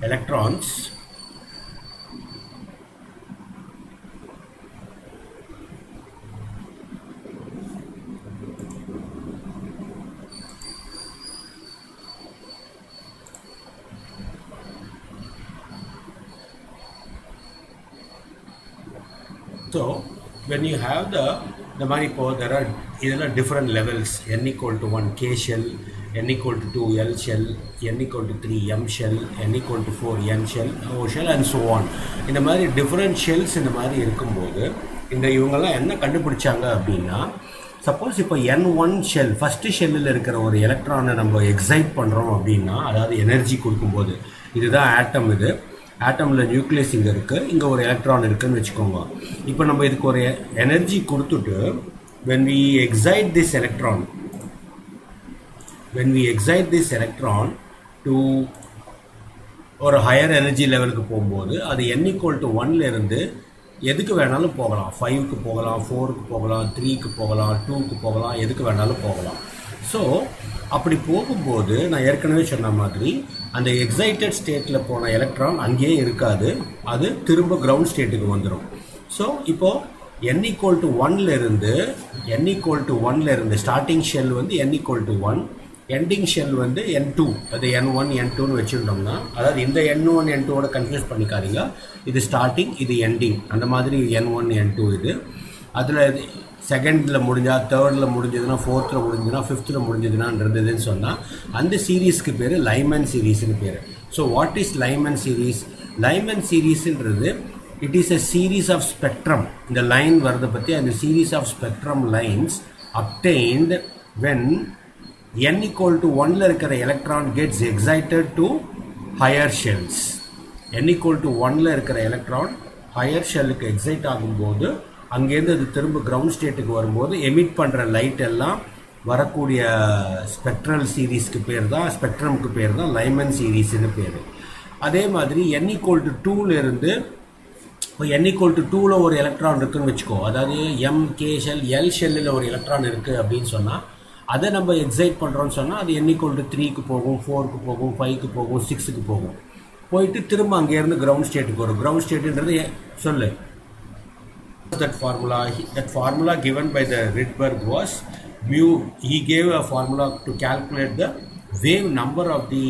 electrons so when you have the money power, there are different levels. N equal to 1 K shell, N equal to 2 L shell, N equal to 3 M shell, N equal to 4 N shell, O shell and so on. இந்த மாதிரி different shells இந்த மாதிரி இருக்கும்போது இந்த இவங்கெல்லாம் என்ன கண்டுபிடிச்சாங்க அப்படின்னா, சப்போஸ் இப்போ N1 ஷெல் ஃபர்ஸ்ட் ஷெல்லில் இருக்கிற ஒரு எலக்ட்ரானை நம்ம எக்ஸைட் பண்ணுறோம் அப்படின்னா, அதாவது எனர்ஜி கொடுக்கும்போது, இதுதான் ஆட்டம். இது ஆட்டமில் நியூக்ளியஸ் இங்கே இருக்குது, இங்கே ஒரு எலக்ட்ரான் இருக்குதுன்னு வச்சுக்கோங்க. இப்போ நம்ம இதுக்கு ஒரு எனர்ஜி கொடுத்துட்டு when we excite this electron to ஒரு ஹையர் எனர்ஜி லெவலுக்கு போகும்போது அது n equal to 1ல இருந்து எதுக்கு வேணாலும் போகலாம். 5க்கு போகலாம், 4க்கு போகலாம், 3க்கு போகலாம், 2க்கு போகலாம், எதுக்கு வேணாலும் போகலாம். ஸோ அப்படி போகும்போது நான் ஏற்கனவே சொன்ன மாதிரி அந்த எக்ஸைட்டட் ஸ்டேட்டில் போன எலக்ட்ரான் அங்கேயே இருக்காது, அது திரும்ப கிரவுண்ட் ஸ்டேட்டுக்கு வந்துடும். ஸோ இப்போது n equal to 1ல இருந்து ஸ்டார்டிங் ஷெல் வந்து n equal to 1, ending shell வந்து n2, அது n1 n2ன்னு வச்சுட்டோம்னா, அதாவது இந்த n1 n2ஓட கன்ஃபியூஸ் பண்ணிக்காதீங்க. இது ஸ்டார்டிங், இது எண்டிங், அந்த மாதிரி n1 n2 இது. அதில் செகண்டில் முடிஞ்சால், தேர்டில் முடிஞ்சதுன்னா, ஃபோர்த்தில் முடிஞ்சதுன்னா, ஃபிஃப்த்தில் முடிஞ்சதுனான் இருந்ததுன்னு சொன்னால் அந்த சீரீஸ்க்கு பேர் லைமன் சீரீஸ்னு பேர். So what is Lyman series? Lyman சீரீஸ்ன்றது it is a series of spectrum. இந்த லைன் வரதை பற்றி அந்த series of spectrum lines obtained when n equal to 1ல இருக்கிற electron gets excited to higher shells. n equal to 1ல இருக்கிற electron higher ஷெல்லுக்கு excite ஆகும்போது அங்கேருந்து அது திரும்ப கிரவுண்ட் ஸ்டேட்டுக்கு வரும்போது எமிட் பண்ணுற லைட் எல்லாம் வரக்கூடிய ஸ்பெக்ட்ரல் சீரீஸ்க்கு பேர் தான், ஸ்பெக்ட்ரம்க்கு பேர் தான் லைமன் சீரீஸ்னு பேர். அதே மாதிரி n equal to 2ல இருந்து இப்போ n equal to 2ல ஒரு எலக்ட்ரான் இருக்குன்னு வச்சுக்கோ, அதாவது M K ஷெல் L ஷெல்லில் ஒரு எலக்ட்ரான் இருக்குது அப்படின்னு சொன்னால் அதை நம்ம எக்ஸைட் பண்ணுறோன்னு சொன்னால் அது n equal to 3க்கு போகும், 4க்கு போகும், 5க்கு போகும், 6க்கு போகும், போயிட்டு திரும்ப அங்கேருந்து கிரவுண்ட் ஸ்டேட்டுக்கு வரும். கிரவுண்ட் ஸ்டேட்டுன்றது சொல்லு. That formula given by the Rydberg was mu. He gave a formula to calculate the wave number of the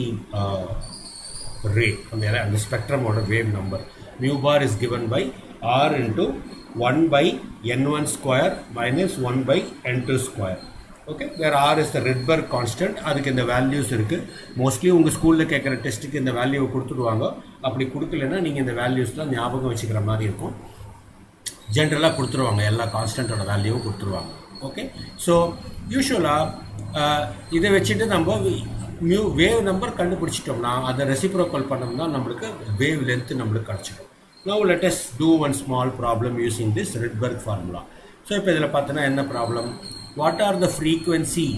ray on the spectrum of the wave number. Mu bar is given by R into 1 by n1 square minus 1 by n2 square. Okay, where R is the Rydberg constant. அதுக்கு இந்த values இருக்குது. Mostly உங்கள் ஸ்கூலில் கேட்குற டெஸ்ட்டுக்கு இந்த வேல்யூவை கொடுத்துடுவாங்க. அப்படி கொடுக்கலன்னா நீங்கள் இந்த வேல்யூஸ்லாம் ஞாபகம் வச்சுக்கிற மாதிரி இருக்கும். ஜென்ரலாக கொடுத்துருவாங்க, எல்லா கான்ஸ்டன்ட்டோட வேல்யூவும் கொடுத்துருவாங்க. ஓகே, ஸோ யூஸ்வலாக இதை வச்சுட்டு நம்ம வேவ் நம்பர் கண்டுபிடிச்சிட்டோம்னா அதை ரெசிப்ரோக்கல் பண்ணோம்னா நம்மளுக்கு வேவ் லென்த் நம்மளுக்கு கிடச்சிடும். Now let us do one small problem using this Rydberg formula. So இப்போ இதில் பார்த்தோன்னா என்ன problem? What are the frequency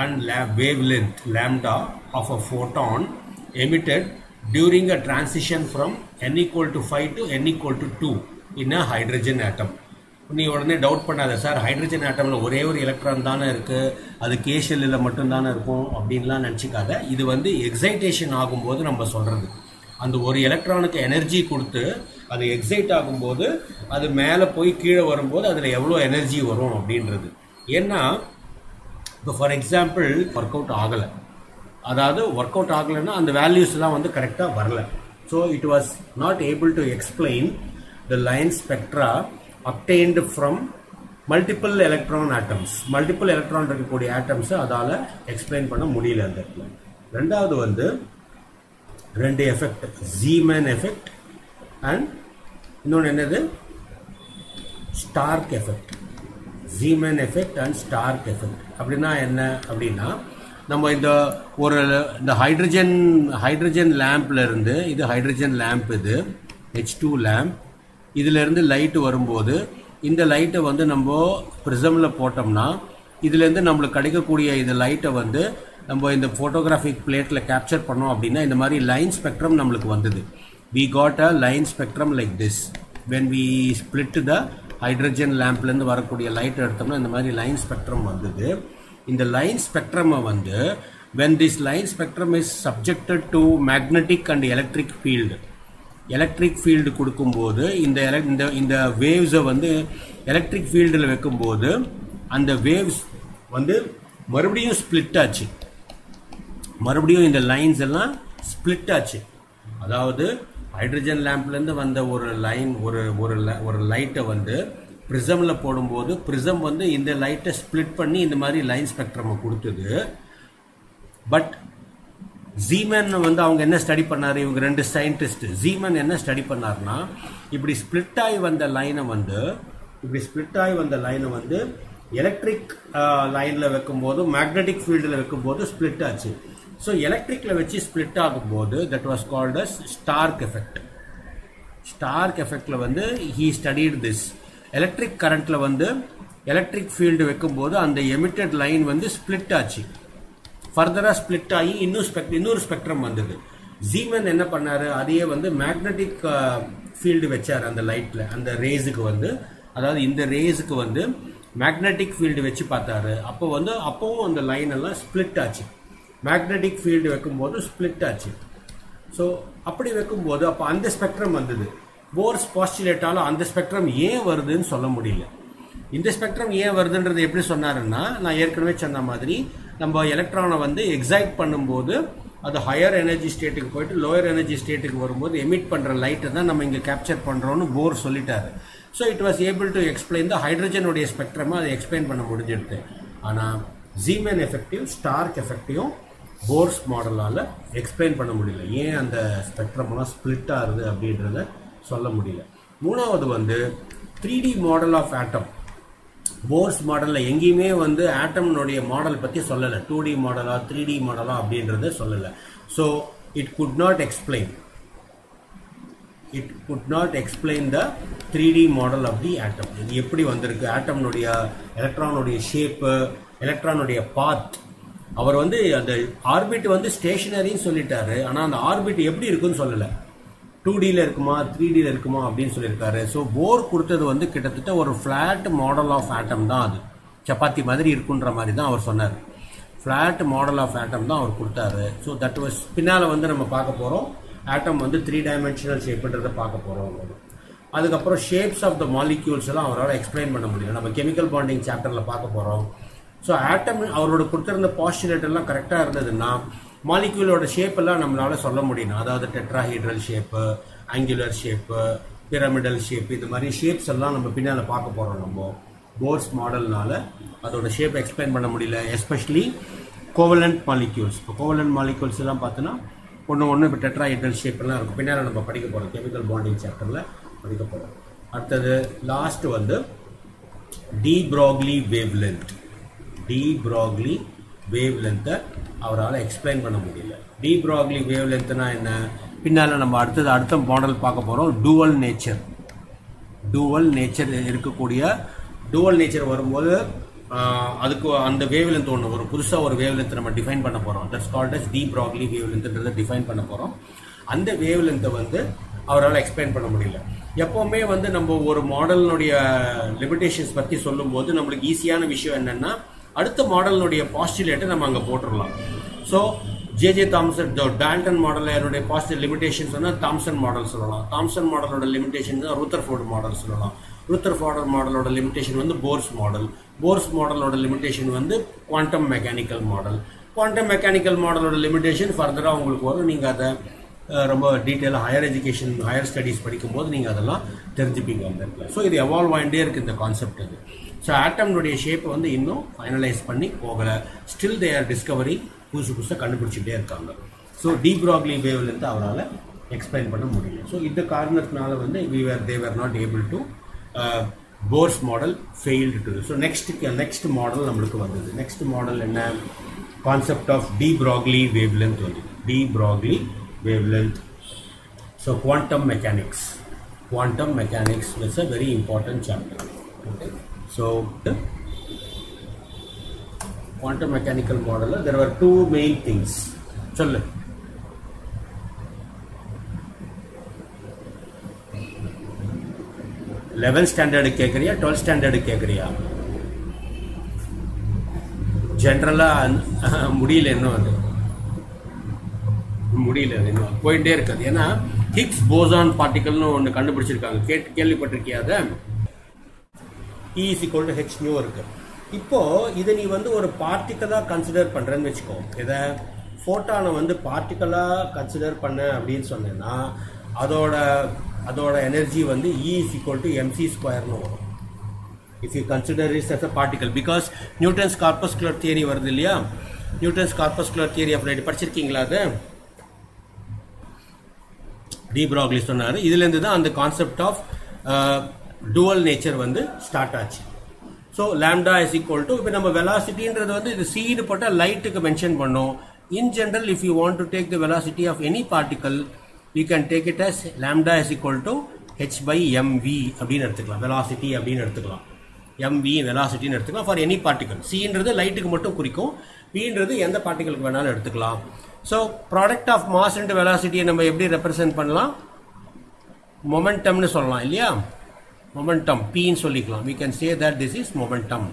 and wavelength lambda of a photon emitted during a transition from n equal to 5 to n equal to 2 in a hydrogen atom? நீ உடனே doubt பண்ணாத, sir hydrogen ஆட்டமில் ஒரே ஒரு electron தானே இருக்குது, அது K ஷெல்லில் மட்டும்தானே இருக்கும் அப்படின்லாம் நினச்சிக்காத. இது வந்து எக்ஸைட்டேஷன் ஆகும்போது நம்ம சொல்கிறது. அந்த ஒரு எலக்ட்ரானுக்கு எனர்ஜி கொடுத்து அது எக்ஸைட் ஆகும்போது அது மேலே போய் கீழே வரும்போது அதில் எவ்வளோ எனர்ஜி வரும் அப்படின்றது. ஏன்னா இப்போ ஃபார் எக்ஸாம்பிள் ஒர்க் அவுட் ஆகலை, அதாவது ஒர்க் அவுட் ஆகலைன்னா அந்த வேல்யூஸ்லாம் வந்து கரெக்டாக வரல. So it was not able to explain the line spectra அப்டெயின்டு from multiple electron atoms. Multiple electron இருக்கக்கூடிய ஆட்டம்ஸை அதால் எக்ஸ்பிளைன் பண்ண முடியல அந்த இடத்துல. ரெண்டாவது வந்து ரெண்டு எஃபெக்ட், ஜீமேன் எஃபெக்ட் அண்ட் இன்னொன்று என்னது, Stark effect. Zeeman effect and Stark effect அப்படின்னா என்ன அப்படின்னா, நம்ம இந்த ஹைட்ரஜன் லேம்பில் இருந்து, இது ஹைட்ரஜன் லேம்ப், இது H2 லேம்ப், இதிலேருந்து லைட்டு வரும்போது இந்த லைட்டை வந்து நம்ம ப்ரிசமில் போட்டோம்னா இதுலேருந்து நம்மளுக்கு கிடைக்கக்கூடிய இந்த லைட்டை வந்து நம்ம இந்த ஃபோட்டோகிராஃபிக் பிளேட்டில் கேப்சர் பண்ணோம் அப்படின்னா இந்த மாதிரி லைன் ஸ்பெக்ட்ரம் நம்மளுக்கு வந்தது. we got a line spectrum like this when we split the hydrogen லேம்ப்லேருந்து வரக்கூடிய லைட் எடுத்தோம்னா இந்த மாதிரி லைன் ஸ்பெக்ட்ரம் வந்தது. இந்த லைன் ஸ்பெக்ட்ரமை வந்து when this line spectrum is subjected to magnetic and electric field, electric field கொடுக்கும்போது இந்த waves வந்து electric fieldல வைக்கும்போது அந்த waves வந்து மறுபடியும் ஸ்ப்ளிட் ஆச்சு, மறுபடியும் இந்த லைன்ஸ் எல்லாம் ஸ்ப்ளிட் ஆச்சு. அதாவது ஹைட்ரஜன் லேம்ப்லேருந்து வந்த ஒரு லைன் ஒரு லைட்டை வந்து ப்ரிசமில் போடும்போது ப்ரிசம் வந்து இந்த லைட்டை ஸ்ப்ளிட் பண்ணி இந்த மாதிரி லைன் ஸ்பெக்ட்ரம் கொடுத்தது. பட் ஜீமன் வந்து அவங்க என்ன ஸ்டடி பண்ணார், இவங்க ரெண்டு சயின்டிஸ்ட், ஜீமன் என்ன ஸ்டடி பண்ணார்னா இப்படி ஸ்ப்ளிட் ஆகி வந்த லைனை வந்து எலக்ட்ரிக் லைனில் வைக்கும்போது மேக்னெட்டிக் ஃபீல்டில் வைக்கும்போது ஸ்ப்ளிட் ஆச்சு. ஸோ எலக்ட்ரிக்கில் வச்சு ஸ்ப்ளிட் ஆகும்போது that was called as Stark effect. Stark எஃபெக்டில் வந்து ஹீ ஸ்டடிட் திஸ். எலக்ட்ரிக் கரண்ட்டில் வந்து எலக்ட்ரிக் ஃபீல்டு வைக்கும்போது அந்த எமிட்டட் லைன் வந்து ஸ்ப்ளிட் ஆச்சு. ஃபர்தராக ஸ்ப்ளிட் ஆகி இன்னொரு ஸ்பெக்ட்ரம் வந்தது. ஜீமன் என்ன பண்ணார், அதையே வந்து மேக்னெட்டிக் ஃபீல்டு வச்சார் அந்த லைட்டில், அந்த ரேஸுக்கு வந்து, அதாவது இந்த ரேஸுக்கு வந்து மேக்னெட்டிக் ஃபீல்டு வச்சு பார்த்தாரு. அப்போவும் அந்த லைன் எல்லாம் ஸ்ப்ளிட் ஆச்சு. மேக்னெட்டிக் ஃபீல்டு வைக்கும்போது ஸ்ப்ளிட் ஆச்சு. ஸோ அப்படி வைக்கும்போது அப்போ அந்த ஸ்பெக்ட்ரம் வந்தது. போர்ஸ் பாஸ்டுலேட்டால அந்த ஸ்பெக்ட்ரம் ஏன் வருதுன்னு சொல்ல முடியல. இந்த ஸ்பெக்ட்ரம் ஏன் வருதுன்றது எப்படி சொன்னாருன்னா, நான் ஏற்கனவே சொன்ன மாதிரி நம்ம எலக்ட்ரானை வந்து எக்ஸைட் பண்ணும்போது அது ஹையர் எனர்ஜி ஸ்டேட்டுக்கு போயிட்டு லோயர் எனர்ஜி ஸ்டேட்டுக்கு வரும்போது எமிட் பண்ணுற லைட்டை தான் நம்ம இங்கே கேப்சர் பண்ணுறோன்னு போர் சொல்லிட்டாரு. So it was able to explain the ஹைட்ரஜனுடைய ஸ்பெக்ட்ரமை அதை எக்ஸ்பிளைன் பண்ண முடிஞ்சிடுது. ஆனால் ஜீமன் எஃபெக்டிவ் ஸ்டார்க் எஃபெக்டிவும் போர்ஸ் மாடலால் எக்ஸ்பிளைன் பண்ண முடியல. ஏன் அந்த ஸ்பெக்ட்ரம்லாம் ஸ்ப்ளிட் ஆகுது அப்படின்றத சொல்ல முடியல. மூணாவது வந்து 3D model of atom. Force மாடலில் எங்கேயுமே வந்து ஆட்டம்னுடைய மாடல் பற்றி சொல்லலை. 2D மாடலா 3D மாடலா அப்படின்றத சொல்லலை. So it could not explain the 3D model of the atom. இது எப்படி வந்திருக்கு, ஆட்டம்னுடைய எலக்ட்ரானுடைய ஷேப்பு, எலக்ட்ரானுடைய பாத். அவர் வந்து அந்த ஆர்பிட் வந்து ஸ்டேஷனரின்னு சொல்லிட்டாரு, ஆனால் அந்த ஆர்பிட் எப்படி இருக்குன்னு சொல்லலை. 2Dல இருக்குமா 3Dல இருக்குமா அப்படின்னு சொல்லியிருக்காரு. ஸோ போர் கொடுத்தது வந்து கிட்டத்தட்ட ஒரு ஃபிளாட் மாடல் ஆஃப் ஆட்டம் தான், அது சப்பாத்தி மாதிரி இருக்குன்ற மாதிரி தான் அவர் சொன்னார். ஃபிளாட் மாடல் ஆஃப் ஆட்டம் தான் அவர் கொடுத்தாரு. ஸோ தட் வாஸ் பின்னால் வந்து நம்ம பார்க்க போகிறோம். ஆட்டம் வந்து 3 டைமென்ஷனல் ஷேப்புன்றதை பார்க்க போகிறோம். அதுக்கப்புறம் ஷேப்ஸ் ஆஃப் த மாலிக்யூல்ஸ் எல்லாம் அவரால் எக்ஸ்பிளைன் பண்ண முடியும். நம்ம கெமிக்கல் பாண்டிங் சாப்டரில் பார்க்க போகிறோம். ஸோ ஆட்டம் அவரோட கொடுத்துருந்த பாஸ்டுலேட் எல்லாம் கரெக்டாக இருந்ததுன்னா மாலிக்யூலோட ஷேப் எல்லாம் நம்மளால சொல்ல முடியும். அதாவது tetrahedral shape, angular shape, pyramidal shape, இது மாதிரி ஷேப்ஸ் எல்லாம் நம்ம பின்னால் பார்க்க போகிறோம். நம்ம போர்ஸ் மாடல்னால அதோட ஷேப் எக்ஸ்பிளைன் பண்ண முடியல. Especially covalent molecules. இப்போ கோவலண்ட் மாலிக்யூல்ஸ் எல்லாம் பார்த்தோன்னா ஒன்று இப்போ டெட்ராஹீட்ரல் ஷேப் எல்லாம் இருக்கும். பின்னால் நம்ம படிக்க போகிறோம், கெமிக்கல் பாண்டிங் சாப்டரில் படிக்க போகிறோம். அடுத்தது லாஸ்ட் வந்து de Broglie wavelength. De Broglie வேவ்லென்த்தை அவரால் எக்ஸ்பிளைன் பண்ண முடியல. டி ப்ராக்லி வேவ்லென்த்னா என்ன, பின்னால் நம்ம அடுத்த மாடல் பார்க்க போகிறோம். டூவல் நேச்சர் இருக்கக்கூடிய டூவல் நேச்சர் வரும்போது அதுக்கு அந்த வேவ்லென்த் ஒன்று ஒரு புதுசாக ஒரு வேவ்லென்த் நம்ம டிஃபைன் பண்ண போகிறோம். That's called as de Broglie வேவ்லென்த்ன்றதை டிஃபைன் பண்ண போகிறோம். அந்த வேவ்லென்த்தை வந்து அவரால் எக்ஸ்பிளைன் பண்ண முடியல. எப்போவுமே வந்து நம்ம ஒரு மாடலினுடைய லிமிடேஷன்ஸ் பற்றி சொல்லும்போது நம்மளுக்கு ஈஸியான விஷயம் என்னென்னா அடுத்த மாடலினுடைய பாஸ்டுலேட்டை நம்ம அங்கே போட்டுடலாம். ஸோ ஜே தாம்சன் டால்டன் மாடலில் என்னுடைய பாசிட்டிவ் லிமிடேஷன்ஸ் வந்து தாம்சன் மாடல் சொல்லலாம். தாம்சன் மாடலோட லிமிடேஷன் தான் ரூதர்ஃபோர்டு மாடல் சொல்லலாம். ரூதர்ஃபோர்டு மாடலோட லிமிடேஷன் வந்து போர்ஸ் மாடலோட லிமிடேஷன் வந்து குவாண்டம் மெக்கானிக்கல் மாடலோட லிமிடேஷன் ஃபர்தராக உங்களுக்கு வரும். நீங்கள் அதை ரொம்ப டீட்டெயிலாக ஹையர் ஸ்டடீஸ் படிக்கும்போது நீங்கள் அதெல்லாம் தெரிஞ்சுப்பீங்க அந்த இடத்துல. ஸோ இது எவால்வ் ஆகிட்டே இருக்குது இந்த கான்செப்ட் அது. ஸோ ஆட்டம்னுடைய ஷேப்பை வந்து இன்னும் ஃபைனலைஸ் பண்ணி போகலை. ஸ்டில் தே ஆர் டிஸ்கவரி, புதுசாக கண்டுபிடிச்சிட்டே இருக்காங்க. ஸோ டி ப்ராக்லி வேவ்லேருந்து அவரால் எக்ஸ்பிளைன் பண்ண முடியல. ஸோ இந்த காரணத்தினால வந்து they were not able to Bohr's model failed to do. So next model நம்மளுக்கு வந்தது. நெக்ஸ்ட் மாடல் என்ன, concept of de Broglie wavelength வந்து de Broglie wavelength. So quantum mechanics is a very important chapter. Okay. So the quantum mechanical model, there were two main things. Chalo 11th standard கேக்குறியா 12th standard கேக்குறியா? ஜெனரலா முடியல இன்னும் அது முடியல, அது இன்னும் போயிட்டே இருக்காது. ஏன்னா ஹிக்ஸ் போசான் பார்ட்டிகல்னு ஒன்று கண்டுபிடிச்சிருக்காங்க, கேள்விப்பட்டிருக்கியா? அதை E is equal to h nu இருக்கு. இப்போ இதை நீ வந்து ஒரு பார்ட்டிக்கலா கன்சிடர் பண்றேன்னு வச்சுக்கோ. இதை ஃபோட்டானை வந்து பார்ட்டிக்கலா கன்சிடர் பண்ண அப்படின்னு சொன்னேன்னா அதோட எனர்ஜி வந்து E is equal to mc ஸ்கொயர்னு வரும். If you consider it as a particle, because Newton's corpuscular theory வருது இல்லையா? Newton's corpuscular theory of light படிச்சிருக்கீங்களா? அது டி ப்ராக்லி சொன்னாரு. இதுல இருந்து தான் அந்த கான்செப்ட் ஆஃப் dual nature வந்து ஸ்டார்ட் ஆச்சு. So lambda is equal to, இப்போ நம்ம வெலாசிட்டின்றது வந்து இது சீடு போட்டால் லைட்டுக்கு மென்ஷன் பண்ணோம். In general if you want to take the velocity of any particle you can take it as lambda is equal to h by mv அப்படின்னு எடுத்துக்கலாம். Velocity அப்படின்னு எடுத்துக்கலாம், mv வெலாசிட்டின்னு எடுத்துக்கலாம் ஃபார் எனி பார்ட்டிகல். சின்றது லைட்டுக்கு மட்டும் குறிக்கும், வின்றது எந்த பார்ட்டிகலுக்கு வேணாலும் எடுத்துக்கலாம். So product of mass and வெலாசிட்டியை நம்ம எப்படி ரெப்ரசென்ட் பண்ணலாம்? மொமெண்டம்னு சொல்லலாம் இல்லையா? momentum p ன்னு சொல்லிக்கலாம். we can say that this is momentum.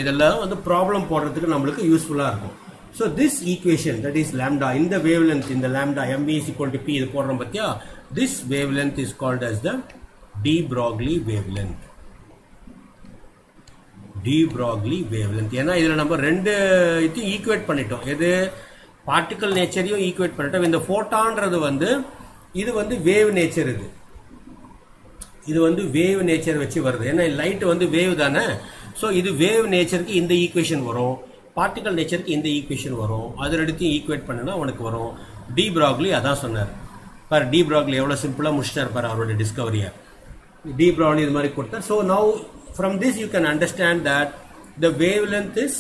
இதெல்லாம் வந்து ப்ராப்ளம் போடுறதுக்கு நம்மளுக்கு யூஸ்ஃபுல்லா இருக்கும். so this equation, that is lambda, in the wavelength, in the lambda mv is equal to p, இது போடுறோம் பத்தியா? this wavelength is called as the de Broglie wavelength. de Broglie wavelength. ஏன்னா இதுல நம்ம ரெண்டு இது ஈக்குவேட் பண்ணிட்டோம். எது? பார்ட்டிகல் நேச்சரையும் ஈக்குவேட் பண்ணிட்டோம். இந்த ஃபோட்டான்றது வந்து இது வந்து வேவ் நேச்சர், இது வந்து வேவ் நேச்சர் வச்சு வருது. ஏன்னா லைட் வந்து வேவ் தானே. ஸோ இது வேவ் நேச்சருக்கு இந்த ஈக்குவேஷன் வரும், பார்ட்டிகல் நேச்சருக்கு இந்த ஈக்குவேஷன் வரும். அது ரெண்டுத்தையும் ஈக்குவேட் பண்ணனா உனக்கு வரும். டி ப்ராக்லி அதான் சொன்னார் பார். டி ப்ராக்லி எவ்வளோ சிம்பிளாக முடிச்சிட்டார் பார் அவரோட டிஸ்கவரியை. டி ப்ராக்லி இது மாதிரி கொடுத்தார். So now from this you can understand that the wave length is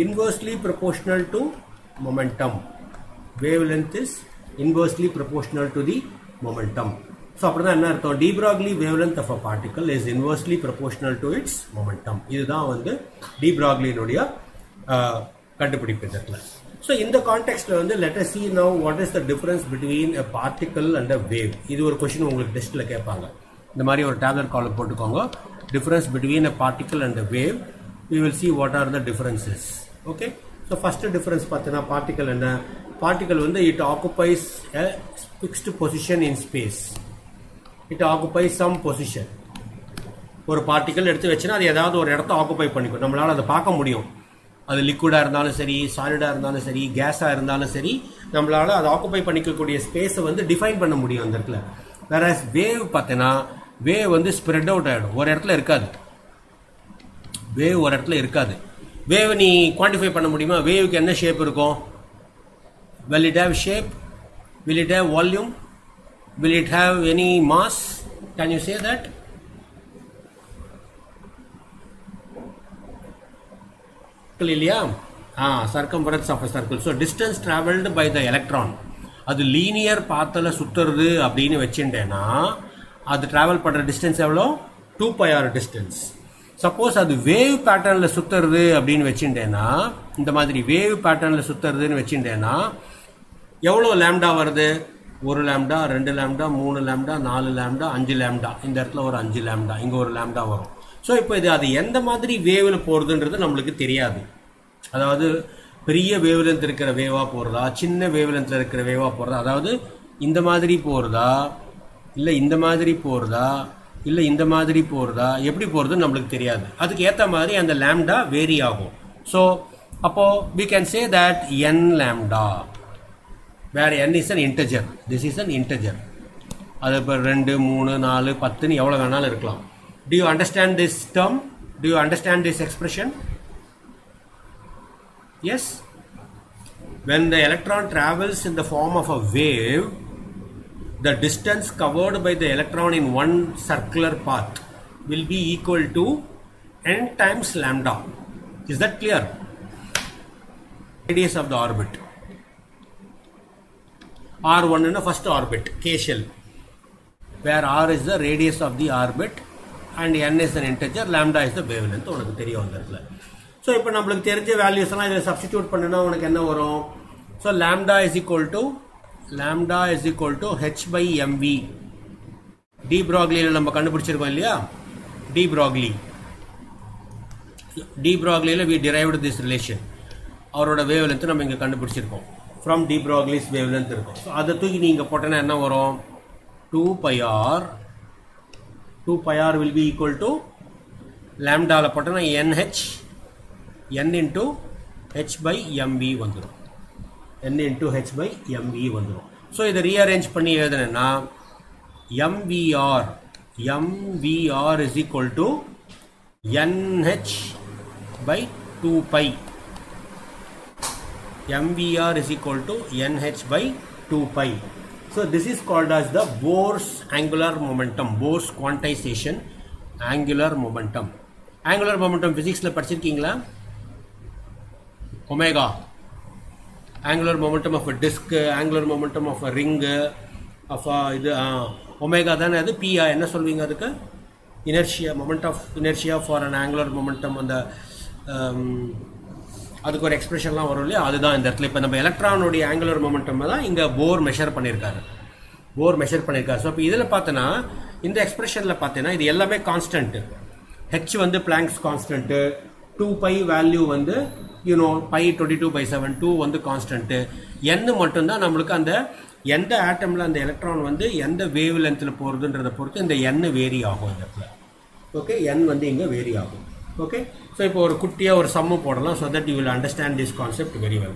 inversely proportional to momentum. Wave length is inversely proportional to the momentum. So அப்படிதான் என்ன அர்த்தம்? de Broglie wavelength of a particle is inversely proportional to its momentum. இதுதான் வந்து de Broglie உடைய கண்டுபிடிப்பு இதெல்லாம். So இந்த கான்டெக்ஸ்ட்ல வந்து let us see now what is the difference between a particle and a wave. இது ஒரு क्वेश्चन உங்களுக்கு டெஸ்ட்ல கேட்பாங்க. இந்த மாதிரி ஒரு டேப்லெட் காலம் போட்டுக்கோங்க. difference between a particle and a wave. We will see what are the differences. Okay? So first difference பார்த்தீங்கன்னா particle என்ன? Particle வந்து it occupies a fixed position in space. It occupies some position. ஒரு particle எடுத்து வச்சுன்னா அது ஏதாவது ஒரு இடத்த ஆக்குபை பண்ணிக்கும். நம்மளால அதை பார்க்க முடியும். அது லிக்விடா இருந்தாலும் சரி, சாலிடா இருந்தாலும் சரி, கேஸா இருந்தாலும் சரி, நம்மளால அதை ஆக்குபை பண்ணிக்கக்கூடிய ஸ்பேஸை வந்து டிஃபைன் பண்ண முடியும் அந்த இடத்துல. வேறஸ் வேவ் பார்த்தீங்கன்னா வேவ் வந்து ஸ்ப்ரெட் அவுட் ஆகிடும், ஒரு இடத்துல இருக்காது. வேவ் ஒரு இடத்துல இருக்காது. வேவ் நீ குவான்டிஃபை பண்ண முடியுமா? வேவுக்கு என்ன ஷேப் இருக்கும்? Will it have shape? Will it have volume? Will it have any mass? Can you say that? இல்லையா? Circumference of a circle. So distance traveled by the electron. அது லீனியர் பாத்தில் சுத்துறது அப்படின்னு வச்சுட்டேன்னா அது டிராவல் பண்ற டிஸ்டன்ஸ் எவ்வளோ? 2πr distance. Suppose அது wave பேட்டர்ன்ல சுத்துறது அப்படின்னு வச்சுட்டேன்னா, இந்த மாதிரி வேவ் பேட்டர்ன்ல சுத்துறதுன்னு வச்சுட்டேன்னா எவ்வளோ லேம்டா வருது? 1 lambda, 2 lambda, 3 lambda, 4 lambda, 5 lambda. இந்த இடத்துல ஒரு 5 லேம்டா, இங்க ஒரு லேம்டா வரும். ஸோ இப்போ இது அது எந்த மாதிரி வேவ்ல போறதுன்றது நம்மளுக்கு தெரியாது. அதாவது பெரிய வேவ் லென்த் இருக்கிற வேவா போறதா, சின்ன வேவ் லென்த்ல இருக்கிற வேவா போறதா, அதாவது இந்த மாதிரி போறதா, இல்லை இந்த மாதிரி போறதா, இல்லை இந்த மாதிரி போறதா, எப்படி போறதுன்னு நம்மளுக்கு தெரியாது. அதுக்கு ஏற்ற மாதிரி அந்த லேம்டா வேரி ஆகும். ஸோ அப்போ we can say that n lambda, where n is an integer. This is an integer. அது இப்போ 2, 3, 4, 10 எவ்வளோ வேணாலும் இருக்கலாம். Do you understand this term? Do you understand this expression? Yes? When the electron travels in the form of a wave, the distance covered by the electron in one circular path will be equal to n times lambda. Is that clear? Radius of the orbit. R1 in the first orbit, K shell, where R is the radius of the orbit and n is an integer, lambda is the wavelength. உனக்கு தெரியும் அந்த இடத்துல. So இப்போ நம்மளுக்கு தெரிஞ்ச values எல்லாம் இதில் substitute பண்ணுனா உனக்கு என்ன வரும்? So lambda is equal to h by mv. De ப்ராக்லியில் நம்ம கண்டுபிடிச்சிருக்கோம் இல்லையா? டி ப்ராக்லியில் we derived this relation. அவரோட வேவ் லென்த் நம்ம இங்கே கண்டுபிடிச்சிருக்கோம். From de Broglie's wavelength இருக்கும். ஸோ அதை தூக்கி நீங்கள் போட்டோன்னா என்ன வரும்? 2 pi r will be equal to lambdaவில் போட்டோன்னா n into h by mv வந்துடும். n into h by mv வந்துடும். ஸோ இதை ரீஅரேஞ்ச் பண்ணி எழுதுனேன்னா mvr is equal to nh by 2 pi. mvr is equal to nh by 2 pi. So this is called as the Bohr's angular momentum. Bohr's quantization angular momentum. Angular momentum physics la படிச்சிருக்கீங்களா? Omega. Angular momentum of a disk, angular momentum of a ring, of a இது omega தானே அது. p என்ன சொல்வீங்க அதுக்கு? Inertia, moment of inertia for an angular momentum. அந்த அதுக்கு ஒரு எக்ஸ்பிரஷன்லாம் வரும் இல்லையா, அதுதான் இந்த இடத்துல. இப்போ நம்ம எலக்ட்ரானுடைய ஆங்குலர் மொமெண்டம் தான் இங்கே போர் மெஷர் பண்ணியிருக்காரு. ஸோ இப்போ இதில் பார்த்தோன்னா இந்த எக்ஸ்பிரஷனில் பார்த்தீங்கன்னா இது எல்லாமே கான்ஸ்டன்ட்டு. ஹெச் வந்து பிளாங்க்ஸ் கான்ஸ்டன்ட்டு, 2 பை வேல்யூ வந்து பை 22/7, 2 வந்து கான்ஸ்டன்ட்டு, என் மட்டும்தான் நம்மளுக்கு அந்த எந்த ஆட்டமில் அந்த எலக்ட்ரான் வந்து எந்த வேவ் லென்த்தில் போகிறதுன்றதை பொறுத்து இந்த என் வேரி ஆகும் இந்த இடத்துல. ஓகே, என் வந்து இங்கே வேரி ஆகும். ஓகே, ஸோ இப்போ ஒரு குட்டியாக ஒரு சம்மு போடலாம். So that you will understand this concept very well.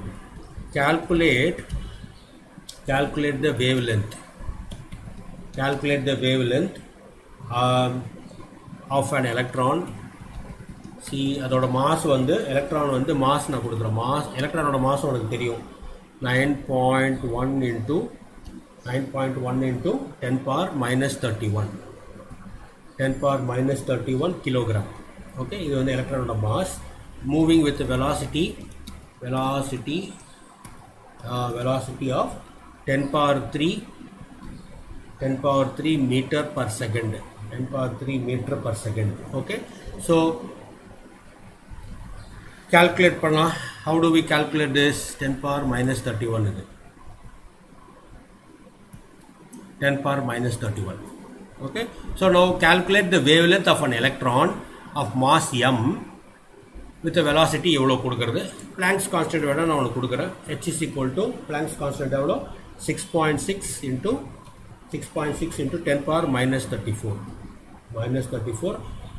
calculate the wavelength. Calculate the wavelength of an electron. See, அதோட மாஸ் வந்து எலக்ட்ரான் வந்து மாஸ் நான் கொடுக்குறேன். எலக்ட்ரானோட மாஸ் உனக்கு தெரியும், 9.1 into 10 power minus 31 kilogram. Okay, இது வந்து எலக்ட்ரானோட mass moving with velocity of 10 power 3 meter per second. 10 power 3 meter per second. Okay, so calculate பண்ணலாம். How do we calculate this? 10 power minus 31 இது 10 power minus 31. Okay, so now calculate the wavelength of an electron of mass m with a velocity எவ்வளோ கொடுக்குறது. Planck's constant வேணா நான் உனக்கு கொடுக்குறேன். h is equal to Planck's constant எவ்வளோ 6.6 into 10 power minus 34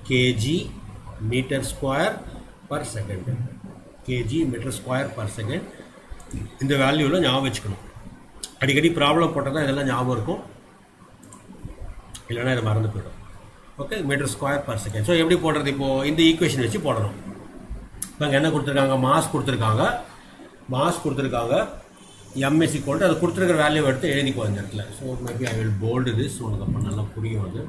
kg meter square per second. kg meter square per second. இந்த வேல்யூவில் ஞாபகம் வச்சுக்கணும். அடிக்கடி ப்ராப்ளம் போட்டால் தான் இதெல்லாம் ஞாபகம் இருக்கும், இல்லைன்னா இதை மறந்து போயிடும். Okay, metre square per second. So எப்படி போடுறது? இப்போது இந்த ஈக்குவேஷன் வச்சு போடணும். இப்போ அங்கே என்ன கொடுத்துருக்காங்க? மாஸ் கொடுத்துருக்காங்க. m is equal to அது கொடுத்துருக்கிற வேல்யூ எடுத்து எழுதிக்கோ அந்த இடத்துல. So maybe I will bold this. உனக்கு அப்போ நல்லா புரியும் அது.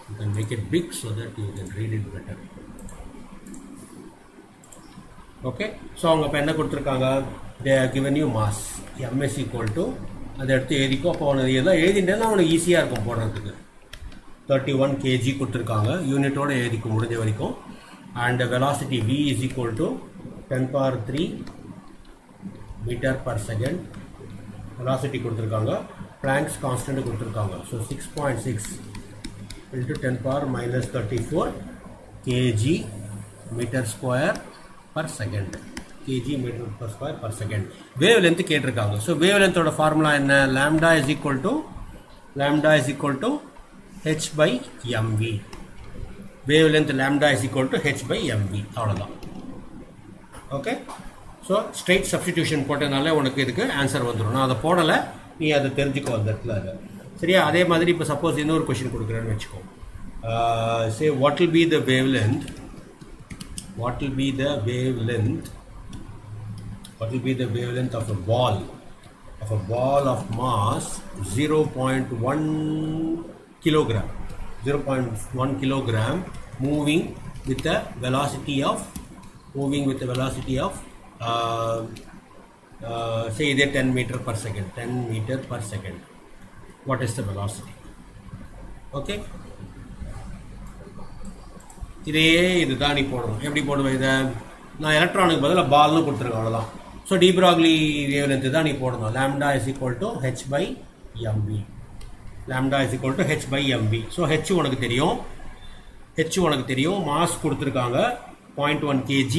You can make it big so that you can read it better. Okay, so அவங்க இப்போ என்ன கொடுத்துருக்காங்க? They are given you mass m is equal to அதை எடுத்து எழுதிக்கோ. அப்போ அவனுக்கு எதாவது எழுதிட்டேன்னா அவனுக்கு ஈஸியாக இருக்கும் போடுறதுக்கு. 31 kg கொடுத்துருக்காங்க, யூனிட்டோட எழுதிக்கும் முடிஞ்ச வரைக்கும். And velocity v is equal to 10 power 3 meter per second. Velocity கொடுத்துருக்காங்க, Planck's constant கொடுத்துருக்காங்க. So 6.6 into 10 power minus 34 kg meter square per second. kg meter per square per second. Wave length கேட்டிருக்காங்க. So wave லென்த்தோட formula என்ன? lambda is equal to h by mv. Wave length lambda is equal to h by mv. அவ்வளோதான். Okay, so straight substitution போட்டதுனால உனக்கு இதுக்கு answer வந்துடும். நான் அதை போடலை, நீ அதை தெரிஞ்சுக்கோ அந்த இடத்துல. அதை சரியா? அதே மாதிரி இப்போ சப்போஸ் இன்னொரு கொஷின் கொடுக்குறேன்னு வச்சுக்கோ. Say what will be the wave length of a ball of mass 0.1 kilogram moving with a velocity of say either 10 meter per second. What is the velocity? Okay, இதுதான் நீ போடணும். எப்படி போடுவேன் இதை? நான் எலக்ட்ரானுக்கு பதிலாக பால்னு கொடுத்துருக்கேன், அவ்வளோதான். So de Broglie wavelength தான் நீ போடணும். lambda is equal to h by mv. So h உனக்கு தெரியும். ஹெச் உனக்கு தெரியும், மாஸ் கொடுத்துருக்காங்க 0.1 kg.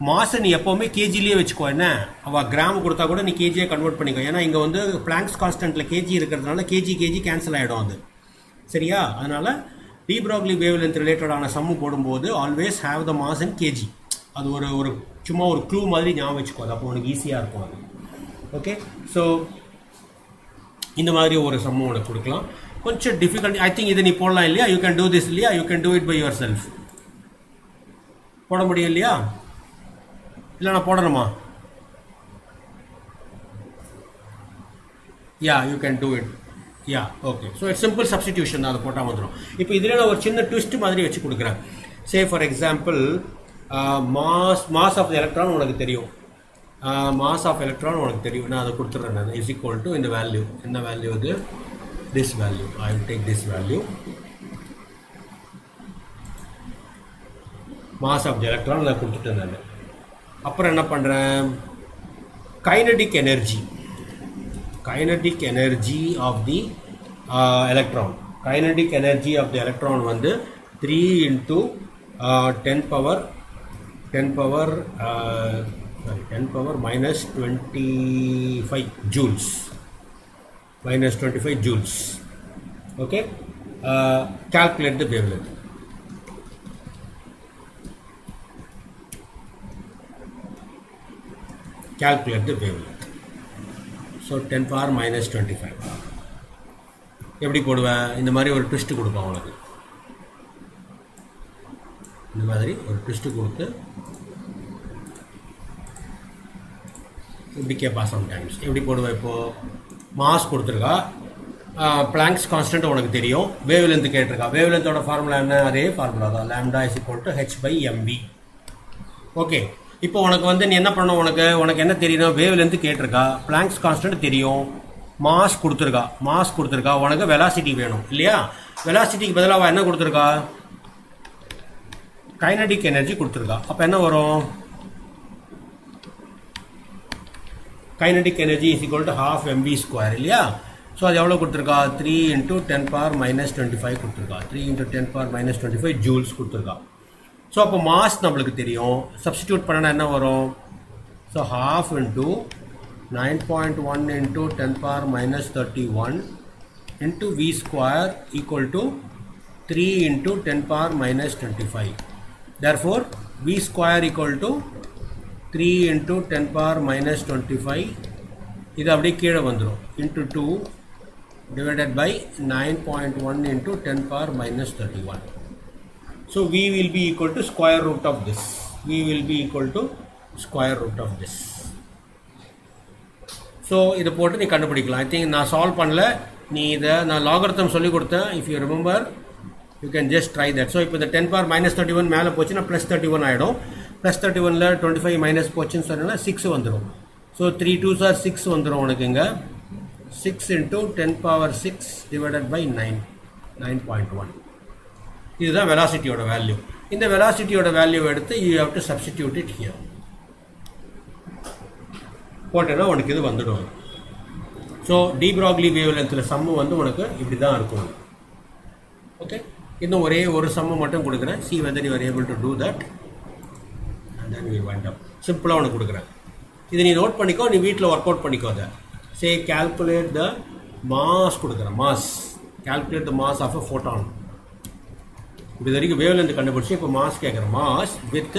மாஸை நீ எப்போவுமே கேஜிலேயே வச்சுக்கோ. என்ன அவள் கிராம் கொடுத்தா கூட நீ கேஜியே கன்வெர்ட் பண்ணிக்கோ. ஏன்னா இங்கே வந்து பிளாங்க்ஸ் கான்ஸ்டன்ட்டில் கேஜி இருக்கிறதுனால கேஜி கேன்சல் ஆகிடும் அது. சரியா? அதனால் டி ப்ராக்லி வேவ் லென்த் ரிலேட்டடான சம்மு போடும்போது always have the mass in KG. அது ஒரு சும்மா ஒரு க்ளூ மாதிரி ஞாபகம் வச்சுக்கோ. அது அப்போ உனக்கு ஈஸியாக இருக்கும் அது. ஓகே, ஸோ இந்த மாதிரி ஒரு சம்மு உனக்கு கொடுக்கலாம். கொஞ்சம் டிஃபிகல்ட். ஐ திங்க் இதை நீ போடலாம் இல்லையா? யூ கேன் டூ திஸ் இல்லையா? You can do it by yourself. போட முடியும் இல்லையா? இல்லை நான் போடணுமா? Yeah, you can do it. Yeah, okay. So it's simple substitution தான், அதை போட்டால் வந்துடும். இப்போ இதில் நான் ஒரு சின்ன ட்விஸ்ட் மாதிரி வச்சு கொடுக்குறேன். Say for example mass of electron உனக்கு தெரியும். மாஸ் ஆஃப் எலக்ட்ரான் உனக்கு தெரியும். நான் அதை கொடுத்துட்றேன். நான் இஸ் ஈக்குவல் டு இந்த வேல்யூ. என்ன வேல்யூ அது? This value. I will take this value. Mass of the electron நான் கொடுத்துட்டேன் நான். அப்புறம் என்ன பண்ணுறேன்? Kinetic energy. Kinetic energy of the electron. Kinetic energy of the electron வந்து 3 into 10 power minus 25 joules. Minus 25 joules. Okay? Calculate the wavelength. Calculate the wavelength. So 10 power minus 25. எப்படி போடுவேன்? இந்த மாதிரி ஒரு ட்விஸ்ட் கொடுப்பேன் உனக்கு. இந்த மாதிரி ஒரு ட்விஸ்ட் கொடுத்து இப்படி கேட்பா சம்டைம்ஸ். எப்படி போடுவேன்? இப்போது மாஸ் கொடுத்துருக்கா, பிளாங்க்ஸ் கான்ஸ்டன்ட் உனக்கு தெரியும், வேவ் லென்த் கேட்டிருக்கா. வேவ் லென்த்தோட ஃபார்முலா என்ன? அதே ஃபார்முலா தான், lambda is equal to h/mv. Okay, இப்போ உனக்கு வந்து நீ என்ன பண்ணணும்? உனக்கு என்ன தெரியணும்? வேவ் லென்த் கேட்டிருக்கா, பிளாங்க்ஸ் கான்ஸ்டன்ட் தெரியும், மாஸ் கொடுத்துருக்கா. உனக்கு வெலாசிட்டி வேணும் இல்லையா? வெலாசிட்டிக்கு பதிலாக என்ன கொடுத்துருக்கா? கைனடிக் எனர்ஜி கொடுத்துருக்கா. அப்போ என்ன வரும்? Kinetic energy is equal to ½ mv² இல்லையா? ஸோ அது எவ்வளோ கொடுத்துருக்கா? 3 into 10 power minus 25 கொடுத்துருக்கா. 3 into 10 power minus 25 ஜூல்ஸ் கொடுத்துருக்கா. ஸோ அப்போ மாஸ் நம்மளுக்கு தெரியும். சப்ஸ்டிடியூட் பண்ணனா என்ன வரும்? So ½ into 9.1 into 10 power minus 31 into v² equal to 3 into 10 power minus 25. Therefore, v² equal to 3 into 10 power minus 25. இது அப்படியே கீழே வந்துடும். into 2 divided by 9.1 into 10 power minus 31. So v will be equal to square root of this. V will be equal to square root of this. So இதை போட்டு நீ கண்டுபிடிக்கலாம். I think நான் solve பண்ணல, நீ இதை நான் லாகரிதம் சொல்லி கொடுத்தேன். If you remember you can just try that. So இப்போ இந்த 10 power minus 31 மேலே போச்சுன்னா ப்ளஸ் 31 ஆகிடும். ப்ளஸ் 31ல் 25 மைனஸ் போச்சுன்னு சொன்னீங்கன்னா 6 வந்துடும். ஸோ 3 2s are 6 வந்துடும் உனக்கு. இங்கே 6 into 10 power 6 divided by 9.1. இதுதான் வெலாசிட்டியோட வேல்யூ. இந்த வெலாசிட்டியோட வேல்யூ எடுத்து you have to substitute it here. போட்டேன்னா உனக்கு இது வந்துடும். ஸோ டி ப்ராக்லி வேவ் லென்த்தில் சம்மு வந்து உனக்கு இப்படி தான் இருக்கும். ஓகே, இன்னும் ஒரே ஒரு சம்மு மட்டும் கொடுக்குறேன். see whether you are able to do that and then we wind up. சிம்பிளாக உனக்கு கொடுக்குறேன். இதை நீ நோட் பண்ணிக்கோ, நீ வீட்டில் ஒர்க் அவுட் பண்ணிக்கோ. அதை சே calculate the mass கொடுக்குறேன். Mass, calculate the mass of a photon. இது வரைக்கும் வேவ் லென்த் கண்டுபிடிச்சி இப்போ மாஸ் கேட்குறேன். Mass with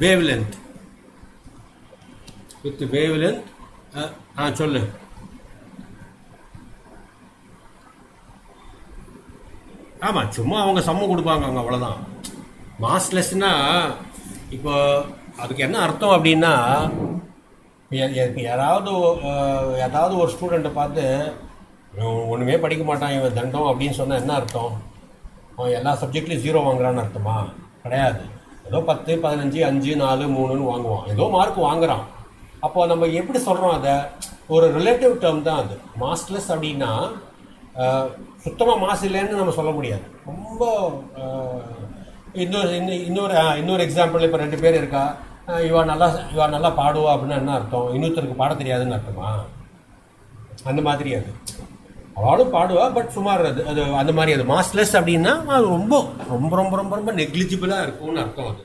wave length. With wave length சொல்லு. ஆமாம், சும்மா அவங்க சம்மு கொடுப்பாங்க அவங்க, அவ்வளோதான். மாஸ்லெஸ்னா இப்போ அதுக்கு என்ன அர்த்தம் அப்படின்னா, ஏதாவது ஒரு ஸ்டூடெண்ட்டை பார்த்து ஒன்றுமே படிக்க மாட்டான் இவன் தண்டம் அப்படின்னு சொன்னால் என்ன அர்த்தம்? அவன் எல்லா சப்ஜெக்ட்லையும் 0 வாங்குறான்னு அர்த்தமா? கிடையாது. ஏதோ 10 15 5 4 3ன்னு வாங்குவான், ஏதோ மார்க் வாங்குறான். அப்போ நம்ம எப்படி சொல்கிறோம்? அதை ஒரு ரிலேட்டிவ் டேர்ம் தான் அது. மாஸ்லெஸ் அப்படின்னா சுத்தமாக மாஸ் இல்லைன்னு நம்ம சொல்ல முடியாது. ரொம்ப இன்னொரு எக்ஸாம்பிள், இப்போ 2 பேர் இருக்கா, இவா நல்லா பாடுவா அப்படின்னா என்ன அர்த்தம்? இன்னொருத்தருக்கு பாட தெரியாதுன்னு அர்த்தமா? அந்த மாதிரி அது. அவளும் பாடுவா, பட் சுமார் அது அந்த மாதிரி அது மாஸ்லெஸ் அப்படின்னா அது ரொம்ப ரொம்ப ரொம்ப ரொம்ப ரொம்ப நெக்லிஜிபிளாக இருக்கும்னு அர்த்தம் அது.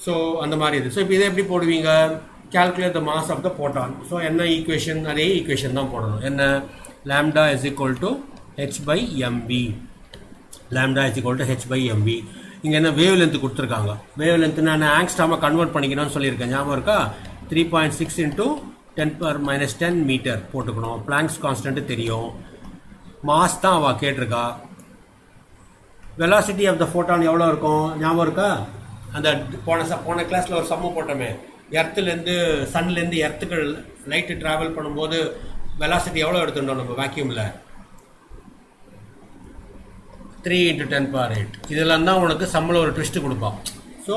ஸோ அந்த மாதிரி இது. ஸோ இப்போ இதை எப்படி போடுவீங்க? calculate the mass of the photon. So என்ன ஈக்குவேஷன்? அதே ஈக்குவேஷன் தான் போடணும். என்ன? lambda is equal to h by mv. lambda is equal to h by mv. இங்கே என்ன வேவ் லென்த் கொடுத்துருக்காங்க. வேவ் லென்த் நான் ஆங்ஸ்டாமா கன்வெர்ட் பண்ணிக்கணும்னு சொல்லியிருக்கேன், ஞாபகம் இருக்கா? 3.6 into 10⁻⁻10 மீட்டர் போட்டுக்கணும். பிளாங்க்ஸ் கான்ஸ்டன்ட் தெரியும். மாஸ் தான் அவள் கேட்டிருக்கா. வெலாசிட்டி ஆஃப் த ஃபோட்டான் எவ்வளோ இருக்கும் ஞாபகம் இருக்கா? அந்த போன கிளாஸில் ஒரு சம்மு போட்டோமே, எர்த்துலேருந்து சன்லேருந்து எர்த்துக்கு லைட்டு ட்ராவல் பண்ணும்போது வெலாசிட்டி எவ்வளோ எடுத்துட்டோம் நம்ம வேக்யூமில்? 3 × 10⁸. இதெல்லாம் தான் உனக்கு சம்மில் ஒரு ட்விஸ்ட்டு கொடுப்பான். ஸோ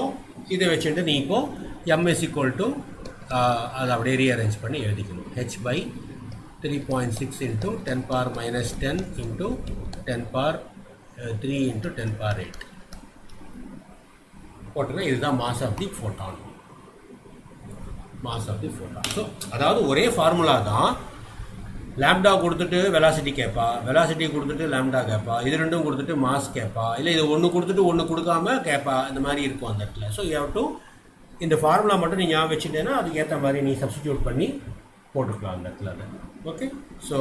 இதை வச்சுட்டு நீ இப்போ m is equal to அதை அப்படியே ரீஅரேஞ்ச் பண்ணி எழுதிக்கணும். h by 3.6 into 10⁻⁻10 into 10⁻3 into 10⁸. போட்டுனா இதுதான் mass of the photon. Mass of the photon. So அதாவது ஒரே ஃபார்முலா தான். லாம்டா கொடுத்துட்டு வெலாசிட்டி கேட்பா, வெலாசிட்டி கொடுத்துட்டு லாம்டா கேட்பா, இது ரெண்டும் கொடுத்துட்டு மாஸ் கேட்பா, இல்லை இது ஒன்று கொடுத்துட்டு ஒன்று கொடுக்காம கேட்பா. இந்த மாதிரி இருக்கும் அந்த இடத்துல. ஸோ யூ ஹேவ் டு இந்த ஃபார்முலா மட்டும் நீ ஞாபகம் வச்சுட்டேன்னா அதுக்கேற்ற மாதிரி நீ சப்ஸ்டிடியூட் பண்ணி போட்டுக்கலாம் அந்த இடத்துல. ஓகே. ஸோ